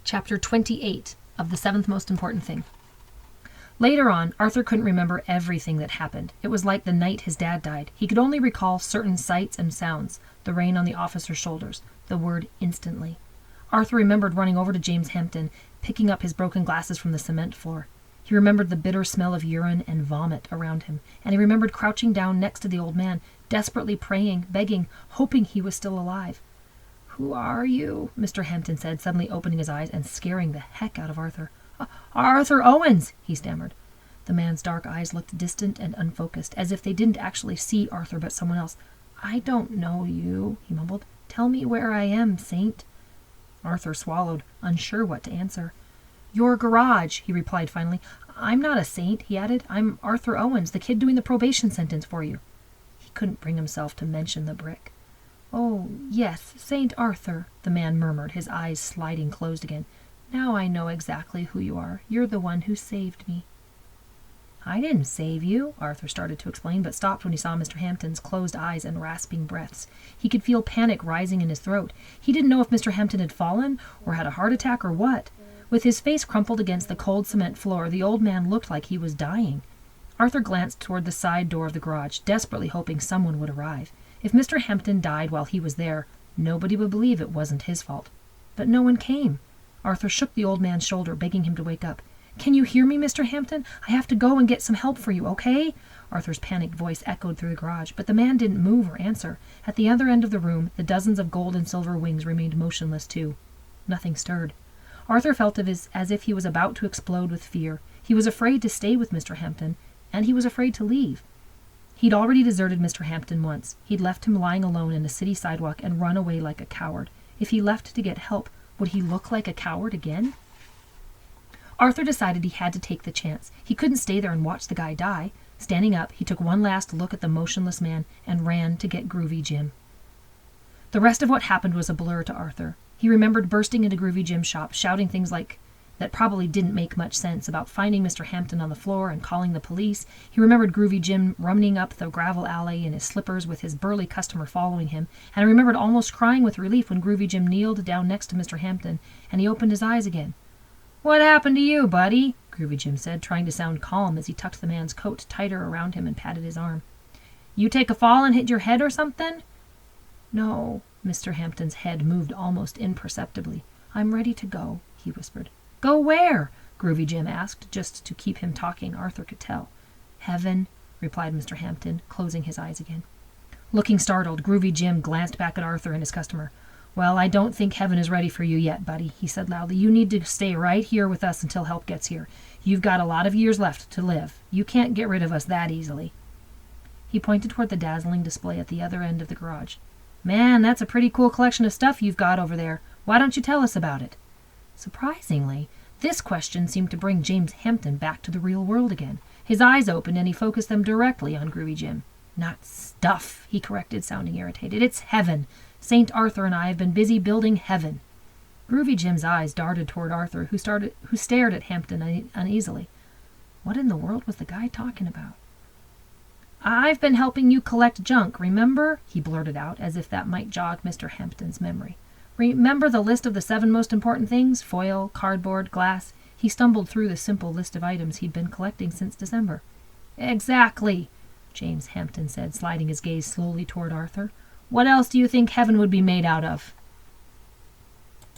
Chapter 28 of The Seventh Most Important Thing. Later on, Arthur couldn't remember everything that happened. It was like the night his dad died. He could only recall certain sights and sounds, the rain on the officer's shoulders, the word instantly. Arthur remembered running over to James Hampton, picking up his broken glasses from the cement floor. He remembered the bitter smell of urine and vomit around him, and he remembered crouching down next to the old man, desperately praying, begging, hoping he was still alive. "Who are you?" Mr. Hampton said, suddenly opening his eyes and scaring the heck out of Arthur. "Arthur Owens," he stammered. The man's dark eyes looked distant and unfocused, as if they didn't actually see Arthur but someone else. "I don't know you," he mumbled. "Tell me where I am, Saint." Arthur swallowed, unsure what to answer. "Your garage," he replied finally. "I'm not a saint," he added. "I'm Arthur Owens, the kid doing the probation sentence for you." He couldn't bring himself to mention the brick. "Oh, yes, Saint Arthur," the man murmured, his eyes sliding closed again. "Now I know exactly who you are. You're the one who saved me." "I didn't save you," Arthur started to explain, but stopped when he saw Mr. Hampton's closed eyes and rasping breaths. He could feel panic rising in his throat. He didn't know if Mr. Hampton had fallen, or had a heart attack, or what. With his face crumpled against the cold cement floor, the old man looked like he was dying. Arthur glanced toward the side door of the garage, desperately hoping someone would arrive. If Mr. Hampton died while he was there, nobody would believe it wasn't his fault. But no one came. Arthur shook the old man's shoulder, begging him to wake up. "Can you hear me, Mr. Hampton? I have to go and get some help for you, okay?" Arthur's panicked voice echoed through the garage, but the man didn't move or answer. At the other end of the room, the dozens of gold and silver wings remained motionless too. Nothing stirred. Arthur felt as if he was about to explode with fear. He was afraid to stay with Mr. Hampton, and he was afraid to leave. He'd already deserted Mr. Hampton once. He'd left him lying alone in a city sidewalk and run away like a coward. If he left to get help, would he look like a coward again? Arthur decided he had to take the chance. He couldn't stay there and watch the guy die. Standing up, he took one last look at the motionless man and ran to get Groovy Jim. The rest of what happened was a blur to Arthur. He remembered bursting into Groovy Jim's shop, shouting things like that probably didn't make much sense about finding Mr. Hampton on the floor and calling the police. He remembered Groovy Jim running up the gravel alley in his slippers with his burly customer following him, and he remembered almost crying with relief when Groovy Jim kneeled down next to Mr. Hampton, and he opened his eyes again. "What happened to you, buddy?" Groovy Jim said, trying to sound calm as he tucked the man's coat tighter around him and patted his arm. "You take a fall and hit your head or something?" "No." Mr. Hampton's head moved almost imperceptibly. "I'm ready to go," he whispered. "Go where?" Groovy Jim asked, just to keep him talking, Arthur could tell. "Heaven," replied Mr. Hampton, closing his eyes again. Looking startled, Groovy Jim glanced back at Arthur and his customer. "Well, I don't think heaven is ready for you yet, buddy," he said loudly. "You need to stay right here with us until help gets here. You've got a lot of years left to live. You can't get rid of us that easily." He pointed toward the dazzling display at the other end of the garage. "Man, that's a pretty cool collection of stuff you've got over there. Why don't you tell us about it?" Surprisingly, this question seemed to bring James Hampton back to the real world again. His eyes opened and he focused them directly on Groovy Jim. "Not stuff," he corrected, sounding irritated. "It's heaven. St. Arthur and I have been busy building heaven." Groovy Jim's eyes darted toward Arthur, who stared at Hampton uneasily. What in the world was the guy talking about? "I've been helping you collect junk, remember?" he blurted out, as if that might jog Mr. Hampton's memory. "Remember the list of the 7 most important things? Foil, cardboard, glass." He stumbled through the simple list of items he'd been collecting since December. "Exactly," James Hampton said, sliding his gaze slowly toward Arthur. "What else do you think heaven would be made out of?"